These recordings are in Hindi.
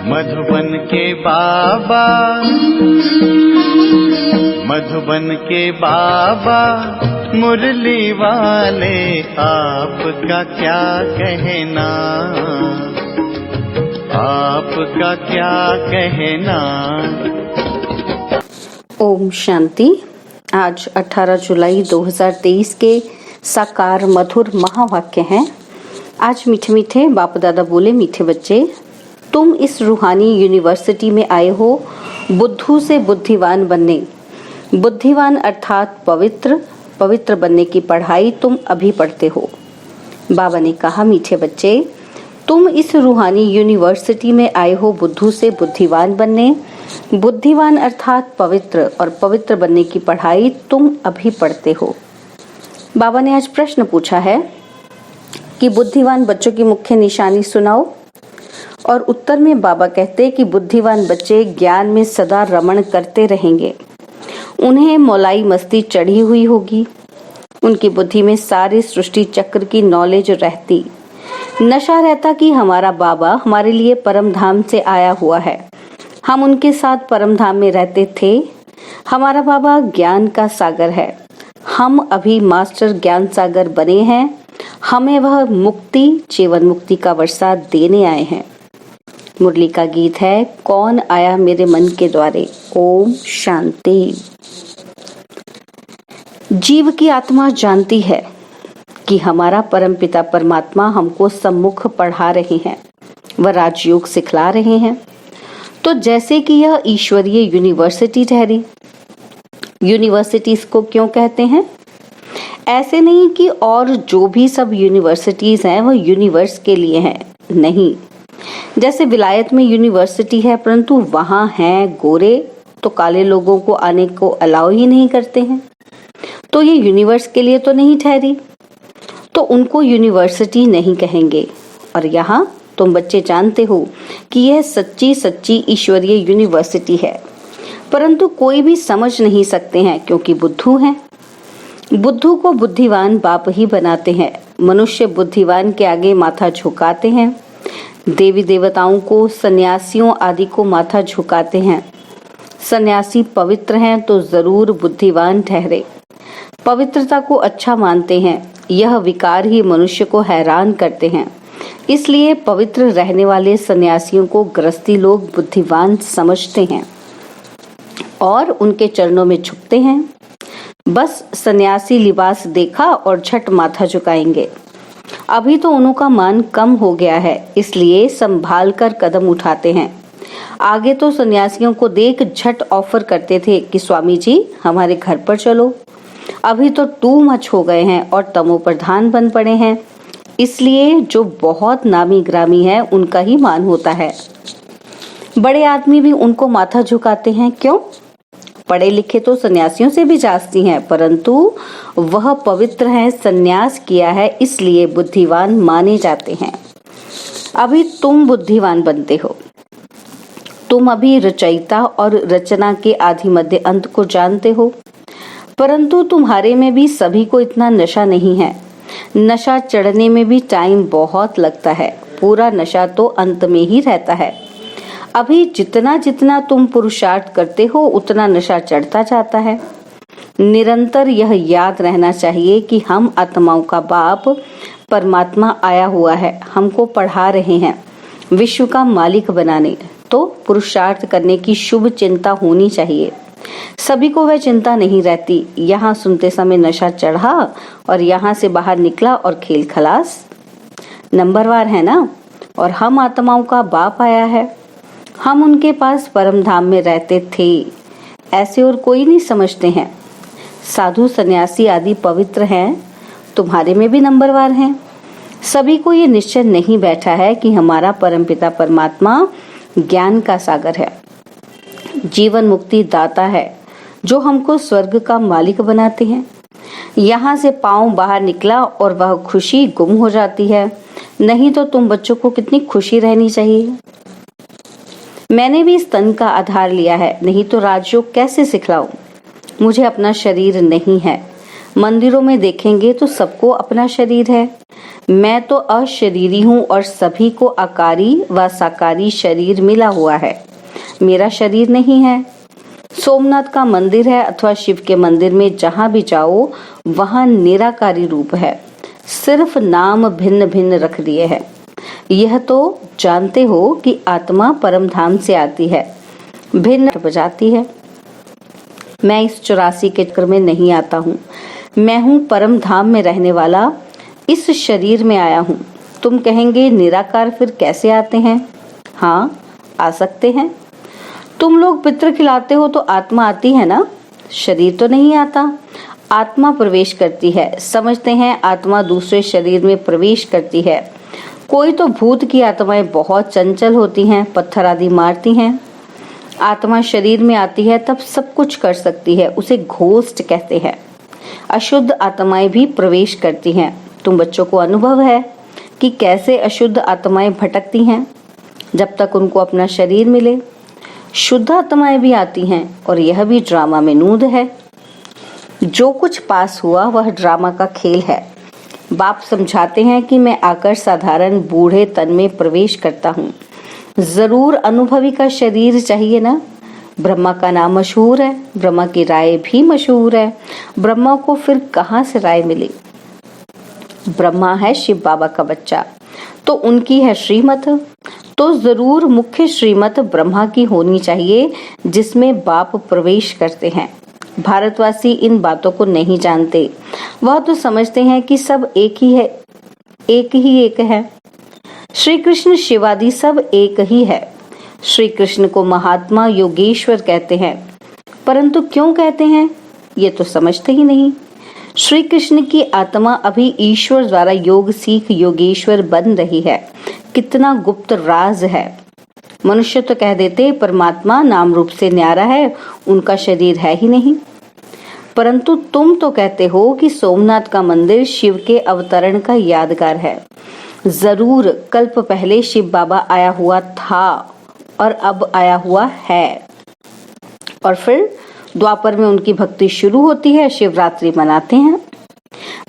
मधुबन के बाबा, मधुबन के बाबा मुरली वाले, आपका क्या कहना, आपका क्या कहना। ओम शांति। आज 18 जुलाई 2023 के साकार मधुर महावाक्य हैं। आज मीठे मीठे बाप दादा बोले, मीठे बच्चे, तुम इस रूहानी यूनिवर्सिटी में आए हो बुद्धू से बुद्धिवान बनने। बुद्धिवान अर्थात पवित्र, पवित्र बनने की पढ़ाई तुम अभी पढ़ते हो। बाबा ने कहा, मीठे बच्चे, तुम इस रूहानी यूनिवर्सिटी में आए हो बुद्धू से बुद्धिवान बनने। बुद्धिवान अर्थात पवित्र, और पवित्र बनने की पढ़ाई तुम अभी पढ़ते हो। बाबा ने आज प्रश्न पूछा है कि बुद्धिवान बच्चों की मुख्य निशानी सुनाओ, और उत्तर में बाबा कहते हैं कि बुद्धिवान बच्चे ज्ञान में सदा रमण करते रहेंगे। उन्हें मौलाई मस्ती चढ़ी हुई होगी। उनकी बुद्धि में सारे सृष्टि चक्र की नॉलेज रहती। नशा रहता कि हमारा बाबा हमारे लिए परम धाम से आया हुआ है, हम उनके साथ परम धाम में रहते थे। हमारा बाबा ज्ञान का सागर है, हम अभी मास्टर ज्ञान सागर बने हैं। हमें वह मुक्ति, जीवन मुक्ति का वर्षा देने आए हैं। मुरली का गीत है, कौन आया मेरे मन के द्वारे। ओम शांति। जीव की आत्मा जानती है कि हमारा परमपिता परमात्मा हमको सम्मुख पढ़ा रहे हैं, वह राजयोग सिखला रहे हैं। तो जैसे कि यह ईश्वरीय यूनिवर्सिटी ठहरी। यूनिवर्सिटी इसको क्यों कहते हैं? ऐसे नहीं कि और जो भी सब यूनिवर्सिटीज हैं वह यूनिवर्स के लिए हैं, नहीं। जैसे विलायत में यूनिवर्सिटी है, परंतु वहां हैं गोरे, तो काले लोगों को आने को अलाउ ही नहीं करते हैं, तो ये यूनिवर्स के लिए तो नहीं ठहरी, तो उनको यूनिवर्सिटी नहीं कहेंगे। और यहाँ तुम बच्चे जानते हो कि यह सच्ची सच्ची ईश्वरीय यूनिवर्सिटी है, परंतु कोई भी समझ नहीं सकते हैं क्योंकि बुद्धू हैं। बुद्धू को बुद्धिवान बाप ही बनाते हैं। मनुष्य बुद्धिवान के आगे माथा झुकाते हैं। देवी देवताओं को, सन्यासियों आदि को माथा झुकाते हैं। सन्यासी पवित्र हैं तो जरूर बुद्धिवान ठहरे। पवित्रता को अच्छा मानते हैं। यह विकार ही मनुष्य को हैरान करते हैं। इसलिए पवित्र रहने वाले सन्यासियों को गृहस्थी लोग बुद्धिवान समझते हैं और उनके चरणों में झुकते हैं। बस सन्यासी लिबास देखा और झट माथा झुकाएंगे। अभी तो उनका मान कम हो गया है, इसलिए संभाल कर कदम उठाते हैं। आगे तो सन्यासियों को देख झट ऑफर करते थे कि स्वामी जी हमारे घर पर चलो। अभी तो टू मच हो गए हैं और तमो प्रधान बन पड़े हैं, इसलिए जो बहुत नामी ग्रामी है उनका ही मान होता है। बड़े आदमी भी उनको माथा झुकाते हैं। क्यों? पढ़े लिखे तो सन्यासियों से भी जास्ती हैं, परंतु वह पवित्र हैं, सन्यास किया है, इसलिए बुद्धिवान माने जाते हैं। अभी तुम बुद्धिवान बनते हो। तुम अभी रचयिता और रचना के आदि मध्य अंत को जानते हो, परंतु तुम्हारे में भी सभी को इतना नशा नहीं है। नशा चढ़ने में भी टाइम बहुत लगता है। पूरा नशा तो अंत में ही रहता है। अभी जितना जितना तुम पुरुषार्थ करते हो उतना नशा चढ़ता जाता है। निरंतर यह याद रहना चाहिए कि हम आत्माओं का बाप परमात्मा आया हुआ है, हमको पढ़ा रहे हैं विश्व का मालिक बनाने। तो पुरुषार्थ करने की शुभ चिंता होनी चाहिए। सभी को वह चिंता नहीं रहती। यहाँ सुनते समय नशा चढ़ा और यहाँ से बाहर निकला और खेल खलास। नंबरवार है ना। और हम आत्माओं का बाप आया है, हम उनके पास परम धाम में रहते थे, ऐसे और कोई नहीं समझते हैं। साधु सन्यासी आदि पवित्र हैं, तुम्हारे में भी नंबरवार हैं। सभी को ये निश्चय नहीं बैठा है कि हमारा परमपिता परमात्मा ज्ञान का सागर है, जीवन मुक्ति दाता है, जो हमको स्वर्ग का मालिक बनाते हैं। यहाँ से पांव बाहर निकला और वह खुशी गुम हो जाती है। नहीं तो तुम बच्चों को कितनी खुशी रहनी चाहिए। मैंने भी इस तन का आधार लिया है, नहीं तो राजयोग कैसे सिखलाऊं। मुझे अपना शरीर नहीं है, मंदिरों में देखेंगे तो सबको अपना शरीर है। मैं तो अशरीरी हूँ और सभी को आकारी व साकारी शरीर मिला हुआ है, मेरा शरीर नहीं है। सोमनाथ का मंदिर है अथवा शिव के मंदिर में जहाँ भी जाओ वहाँ निराकारी रूप है, सिर्फ नाम भिन्न भिन्न रख दिए है। यह तो जानते हो कि आत्मा परम धाम से आती है, भिन्न बजाती है। मैं इस 84 के चक्कर में नहीं आता हूँ। मैं हूँ परम धाम में रहने वाला, इस शरीर में आया हूँ। तुम कहेंगे निराकार फिर कैसे आते हैं? हाँ, आ सकते हैं। तुम लोग पितृ खिलाते हो तो आत्मा आती है ना, शरीर तो नहीं आता। आत्मा प्रवेश करती है। समझते हैं आत्मा दूसरे शरीर में प्रवेश करती है। कोई तो भूत की आत्माएं बहुत चंचल होती हैं, पत्थर आदि मारती हैं। आत्मा शरीर में आती है तब सब कुछ कर सकती है, उसे घोस्ट कहते हैं। अशुद्ध आत्माएं भी प्रवेश करती हैं। तुम बच्चों को अनुभव है कि कैसे अशुद्ध आत्माएं भटकती हैं जब तक उनको अपना शरीर मिले। शुद्ध आत्माएं भी आती हैं और यह भी ड्रामा में नूद है। जो कुछ पास हुआ वह ड्रामा का खेल है। बाप समझाते हैं कि मैं आकर साधारण बूढ़े तन में प्रवेश करता हूँ। जरूर अनुभवी का शरीर चाहिए ना। ब्रह्मा का नाम मशहूर है, ब्रह्मा की राय भी मशहूर है। ब्रह्मा को फिर कहाँ से राय मिली? ब्रह्मा है शिव बाबा का बच्चा, तो उनकी है श्रीमत। तो जरूर मुख्य श्रीमत ब्रह्मा की होनी चाहिए जिसमें बाप प्रवेश करते हैं। भारतवासी इन बातों को नहीं जानते। वह तो समझते हैं कि सब एक ही है, एक ही एक है। श्री कृष्ण शिवादि सब एक ही है। श्री कृष्ण को महात्मा योगेश्वर कहते हैं, परंतु क्यों कहते हैं ये तो समझते ही नहीं। श्री कृष्ण की आत्मा अभी ईश्वर द्वारा योग सीख योगेश्वर बन रही है। कितना गुप्त राज है। मनुष्य तो कह देते परमात्मा नाम रूप से न्यारा है, उनका शरीर है ही नहीं। परंतु तुम तो कहते हो कि सोमनाथ का मंदिर शिव के अवतरण का यादगार है। जरूर कल्प पहले शिव बाबा आया हुआ था और अब आया हुआ है, और फिर द्वापर में उनकी भक्ति शुरू होती है, शिवरात्रि मनाते हैं।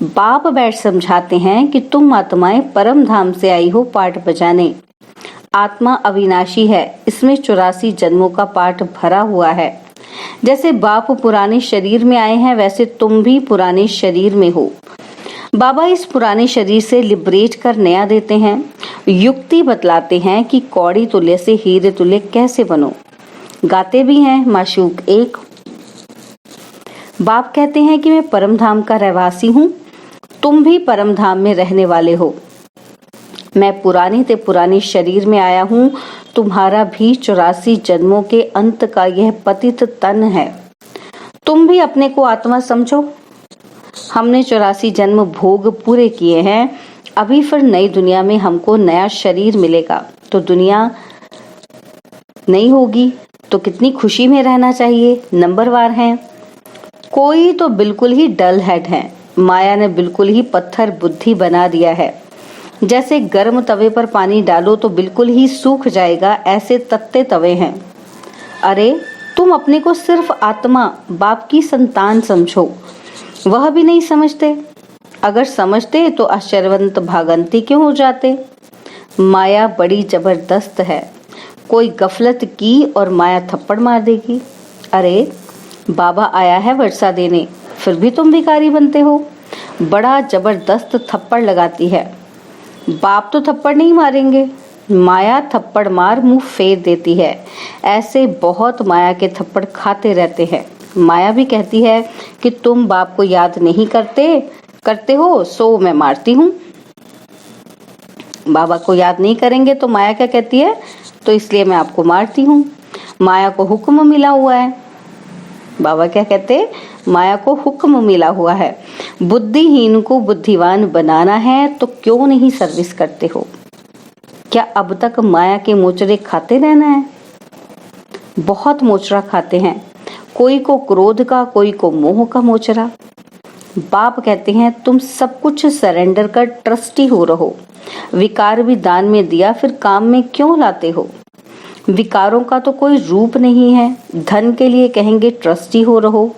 बाप बैठ समझाते हैं कि तुम आत्माएं परम धाम से आई हो पाठ बजाने। आत्मा अविनाशी है, इसमें 84 जन्मों का पाठ भरा हुआ है। जैसे बाप पुराने शरीर में आए हैं वैसे तुम भी पुराने शरीर में हो। बाबा इस पुराने शरीर से लिबरेट कर नया देते हैं। युक्ति बतलाते हैं कि कौड़ी तुल्य से हीरे तुल्य कैसे बनो। गाते भी हैं माशूक एक। बाप कहते हैं कि मैं परम धाम का रहवासी हूँ, तुम भी परम धाम में रहने वाले हो। मैं पुराने ते पुराने शरीर में आया हूँ, तुम्हारा भी 84 जन्मों के अंत का यह पतित तन है। तुम भी अपने को आत्मा समझो। हमने 84 जन्म भोग पूरे किए हैं, अभी फिर नई दुनिया में हमको नया शरीर मिलेगा। तो दुनिया नहीं होगी तो कितनी खुशी में रहना चाहिए। नंबरवार हैं। कोई तो बिल्कुल ही डल हेड है। माया ने बिल्कुल ही पत्थर बुद्धि बना दिया है। जैसे गर्म तवे पर पानी डालो तो बिल्कुल ही सूख जाएगा, ऐसे तत्ते तवे हैं। अरे तुम अपने को सिर्फ आत्मा बाप की संतान समझो, वह भी नहीं समझते। अगर समझते तो आश्चर्यवंत भागंती क्यों हो जाते। माया बड़ी जबरदस्त है, कोई गफलत की और माया थप्पड़ मार देगी। अरे बाबा आया है वर्षा देने, फिर भी तुम भिखारी बनते हो। बड़ा जबरदस्त थप्पड़ लगाती है। बाप तो थप्पड़ नहीं मारेंगे, माया थप्पड़ मार मुंह फेर देती है। ऐसे बहुत माया के थप्पड़ खाते रहते हैं। माया भी कहती है कि तुम बाप को याद नहीं करते हो, सो मैं मारती हूँ। बाबा को याद नहीं करेंगे तो माया क्या कहती है, तो इसलिए मैं आपको मारती हूँ। माया को हुक्म मिला हुआ है। बाबा क्या कहते, माया को हुक्म मिला हुआ है। बुद्धिहीन को बुद्धिवान बनाना है तो क्यों नहीं सर्विस करते हो। क्या अब तक माया के मोचरे खाते रहना है? बहुत मोचरा खाते हैं, कोई को क्रोध का, कोई को मोह का मोचरा। बाप कहते हैं तुम सब कुछ सरेंडर कर ट्रस्टी हो रहो। विकार भी दान में दिया, फिर काम में क्यों लाते हो। विकारों का तो कोई रूप नहीं है। धन के लिए कहेंगे ट्रस्टी हो रहो,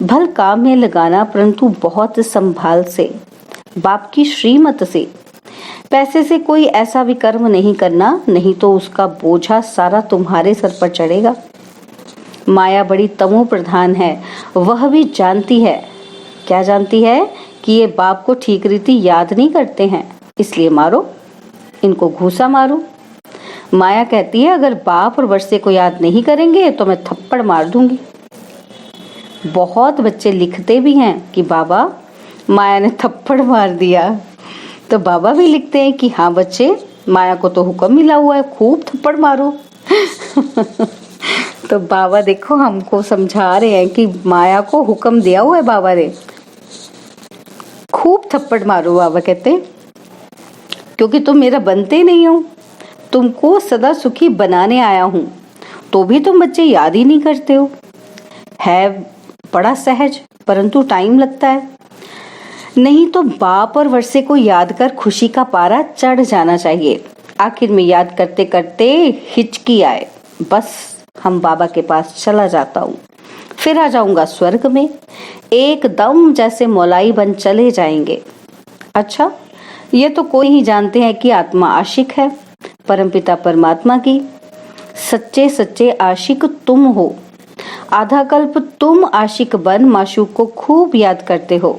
भल काम में लगाना, परंतु बहुत संभाल से, बाप की श्रीमत से। पैसे से कोई ऐसा विकर्म नहीं करना, नहीं तो उसका बोझा सारा तुम्हारे सर पर चढ़ेगा। माया बड़ी तमो प्रधान है, वह भी जानती है। क्या जानती है? कि ये बाप को ठीक रीति याद नहीं करते हैं, इसलिए मारो, इनको घूसा मारो। माया कहती है अगर बाप और वर्षे को याद नहीं करेंगे तो मैं थप्पड़ मार दूंगी। बहुत बच्चे लिखते भी हैं कि बाबा माया ने थप्पड़ मार दिया, तो बाबा भी लिखते हैं कि हाँ बच्चे, माया को तो हुक्म मिला हुआ है खूब थप्पड़ मारो। तो बाबा देखो हमको समझा रहे हैं कि माया को हुक्म दिया हुआ है बाबा ने, खूब थप्पड़ मारो। बाबा कहते हैं क्योंकि तुम मेरा बनते नहीं हो, तुमको सदा सुखी बनाने आया हूं, तो भी तुम बच्चे याद ही नहीं करते हो। है बड़ा सहज, परंतु टाइम लगता है। नहीं तो बाप और वर्षे को याद कर खुशी का पारा चढ़ जाना चाहिए। आखिर में याद करते करते हिचकी आए, बस हम बाबा के पास चला जाता हूँ, फिर आ जाऊंगा स्वर्ग में, एकदम जैसे मौलाई बन चले जाएंगे। अच्छा, ये तो कोई ही जानते हैं कि आत्मा आशिक है परमपिता परमात्मा की। सच्चे सच्चे आशिक तुम हो। आधा कल्प तुम आशिक बन माशूक को खूब याद करते हो,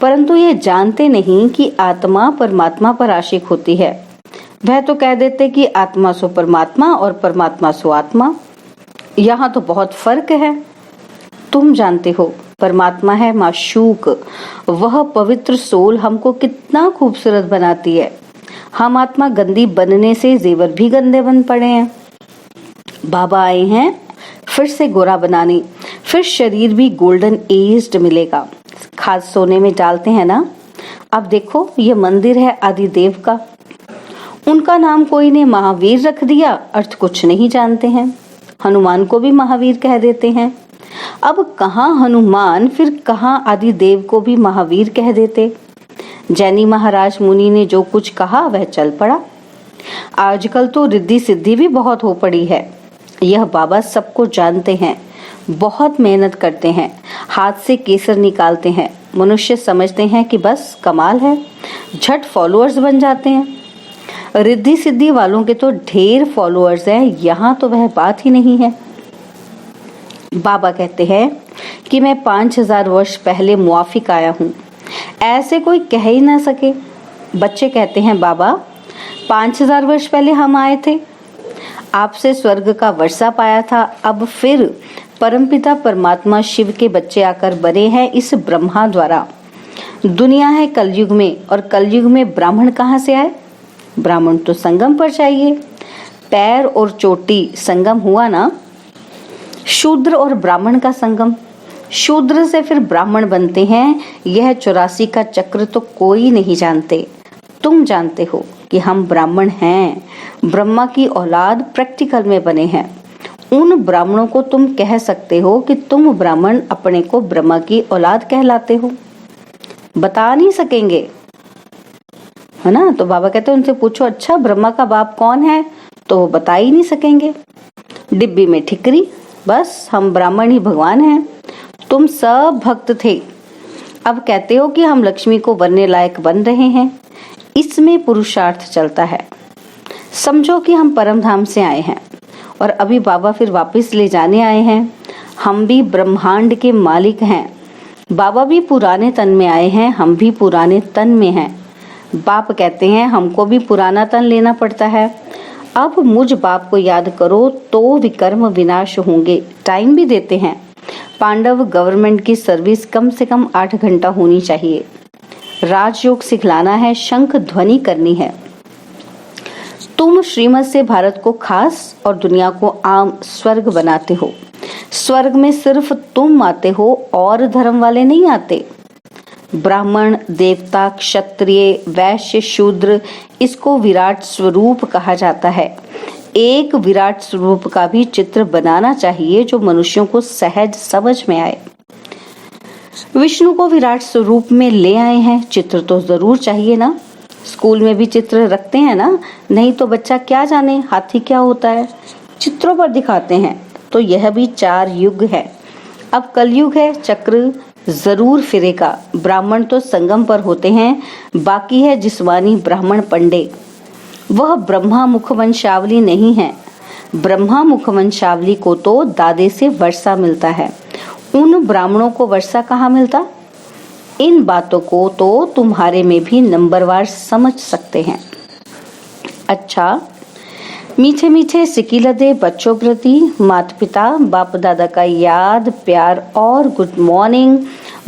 परंतु ये जानते नहीं कि आत्मा परमात्मा पर आशिक होती है। वह तो कह देते कि आत्मा सो परमात्मा और परमात्मा सो आत्मा। यहाँ तो बहुत फर्क है। तुम जानते हो परमात्मा है माशूक, वह पवित्र सोल हमको कितना खूबसूरत बनाती है। हम आत्मा गंदी बनने से जेवर भी गंदे बन पड़े हैं। बाबा आए हैं फिर से गोरा बनाने, फिर शरीर भी गोल्डन एज्ड मिलेगा। खाद सोने में डालते हैं ना। अब देखो ये मंदिर है आदिदेव का, उनका नाम कोई ने महावीर रख दिया, अर्थ कुछ नहीं जानते हैं। हनुमान को भी महावीर कह देते हैं। अब कहाँ हनुमान, फिर कहाँ आदिदेव को भी महावीर कह देते। जैनी महाराज मुनि ने जो कुछ कहा वह चल पड़ा। आजकल तो रिद्धि सिद्धि भी बहुत हो पड़ी है। यह बाबा सबको जानते हैं, बहुत मेहनत करते हैं, हाथ से केसर निकालते हैं। मनुष्य समझते हैं कि बस कमाल है, झट फॉलोअर्स बन जाते हैं। रिद्धि सिद्धि वालों के तो ढेर फॉलोअर्स हैं, यहाँ तो वह बात ही नहीं है। बाबा कहते हैं कि मैं 5000 वर्ष पहले मुआफिक आया हूँ, ऐसे कोई कह ही ना सके। बच्चे कहते हैं बाबा 5000 वर्ष पहले हम आए थे, आपसे स्वर्ग का वर्षा पाया था, अब फिर परमपिता परमात्मा शिव के बच्चे आकर बने हैं इस ब्रह्मा द्वारा। दुनिया है कलयुग में, और कलयुग में ब्राह्मण कहाँ से आए? ब्राह्मण तो संगम पर चाहिए। पैर और चोटी संगम हुआ ना, शूद्र और ब्राह्मण का संगम। शूद्र से फिर ब्राह्मण बनते हैं। यह 84 का चक्र तो कोई नहीं जानते। तुम जानते हो कि हम ब्राह्मण हैं, ब्रह्मा की औलाद प्रैक्टिकल में बने हैं। उन ब्राह्मणों को तुम कह सकते हो कि तुम ब्राह्मण अपने को ब्रह्मा की औलाद कहलाते हो। बता नहीं सकेंगे, है ना। तो बाबा कहते हैं उनसे पूछो अच्छा ब्रह्मा का बाप कौन है, तो वो बता ही नहीं सकेंगे। डिब्बी में ठिकरी, बस हम ब्राह्मण ही भगवान हैं। तुम सब भक्त थे, अब कहते हो कि हम लक्ष्मी को बनने लायक बन रहे हैं। इसमें पुरुषार्थ चलता है। समझो कि हम परम धाम से आए हैं और अभी बाबा फिर वापस ले जाने आए हैं। हम भी ब्रह्मांड के मालिक हैं। बाबा भी पुराने तन में आए हैं, हम भी पुराने तन में हैं। बाप कहते हैं हमको भी पुराना तन लेना पड़ता है। अब मुझ बाप को याद करो तो विकर्म विनाश होंगे। टाइम भी देते हैं। पांडव गवर्नमेंट की सर्विस कम से कम 8 घंटा होनी चाहिए। राजयोग सिखलाना है, शंख ध्वनि करनी है। तुम श्रीमत से भारत को खास और दुनिया को आम स्वर्ग बनाते हो। स्वर्ग में सिर्फ तुम आते हो और धर्म वाले नहीं आते। ब्राह्मण, देवता, क्षत्रिय, वैश्य, शूद्र, इसको विराट स्वरूप कहा जाता है। एक विराट स्वरूप का भी चित्र बनाना चाहिए जो मनुष्यों को सहज समझ में आए। विष्णु को विराट स्वरूप में ले आए हैं, चित्र तो जरूर चाहिए ना। स्कूल में भी चित्र रखते हैं ना, नहीं तो बच्चा क्या जाने हाथी क्या होता है, चित्रों पर दिखाते हैं। तो यह भी 4 युग है। अब कलयुग है, चक्र जरूर फिरेगा। ब्राह्मण तो संगम पर होते हैं, बाकी है जिस्मानी ब्राह्मण पंडे। वह ब्रह्मा मुख वंशावली नहीं है। ब्रह्मा मुख वंशावली को तो दादे से वर्षा मिलता है, उन ब्राह्मणों को वर्षा कहाँ मिलता? इन बातों को तो तुम्हारे में भी नंबरवार समझ सकते हैं। अच्छा, मीठे मीठे सिकिलदे बच्चों प्रति माता पिता बाप दादा का याद, प्यार और गुड मॉर्निंग।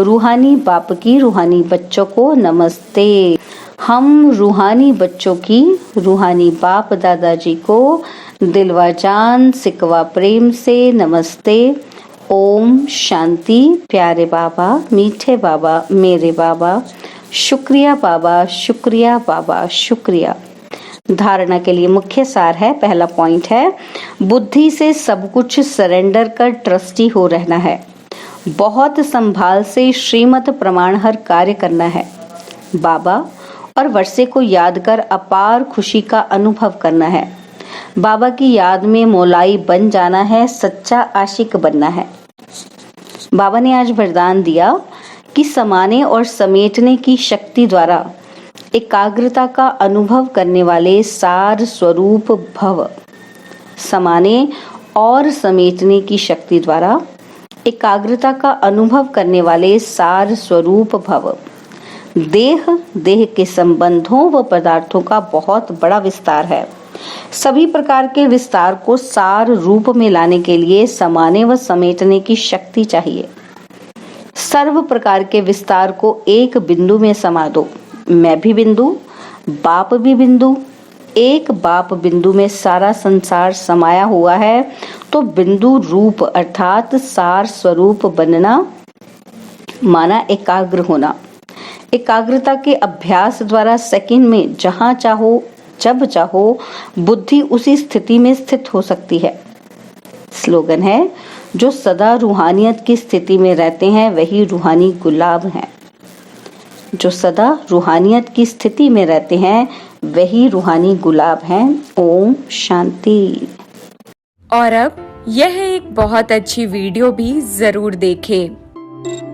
रूहानी बाप की रूहानी बच्चों को नमस्ते। हम रूहानी बच्चों की रूहानी बाप दादाजी को दिलवा जान सिकवा प्रेम से नमस्ते। ओम शांति। प्यारे बाबा, मीठे बाबा, मेरे बाबा, शुक्रिया बाबा, शुक्रिया बाबा, शुक्रिया। धारणा के लिए मुख्य सार है, पहला पॉइंट है, बुद्धि से सब कुछ सरेंडर कर ट्रस्टी हो रहना है। बहुत संभाल से श्रीमत प्रमाण हर कार्य करना है। बाबा और वर्षे को याद कर अपार खुशी का अनुभव करना है। बाबा की याद में मोलाई बन जाना है, सच्चा आशिक बनना है। बाबा ने आज वरदान दिया कि समाने और समेटने की शक्ति द्वारा एकाग्रता का अनुभव करने वाले सार स्वरूप भव। समाने और समेटने की शक्ति द्वारा एकाग्रता का अनुभव करने वाले सार स्वरूप भव। देह के संबंधों व पदार्थों का बहुत बड़ा विस्तार है। सभी प्रकार के विस्तार को सार रूप में लाने के लिए समाने व समेटने की शक्ति चाहिए। सर्व प्रकार के विस्तार को एक बिंदु में समा दो। मैं भी बिंदु, बाप भी बिंदु। एक बाप बिंदु में सारा संसार समाया हुआ है, तो बिंदु रूप अर्थात सार स्वरूप बनना माना एकाग्र होना। एकाग्रता के अभ्यास द्वारा सेकंड में जहां चाहो जब चाहो बुद्धि उसी स्थिति में स्थित हो सकती है। स्लोगन है, जो सदा रूहानियत की स्थिति में रहते हैं वही रूहानी गुलाब हैं। जो सदा रूहानियत की स्थिति में रहते हैं वही रूहानी गुलाब हैं। ओम शांति। और अब यह एक बहुत अच्छी वीडियो भी जरूर देखें।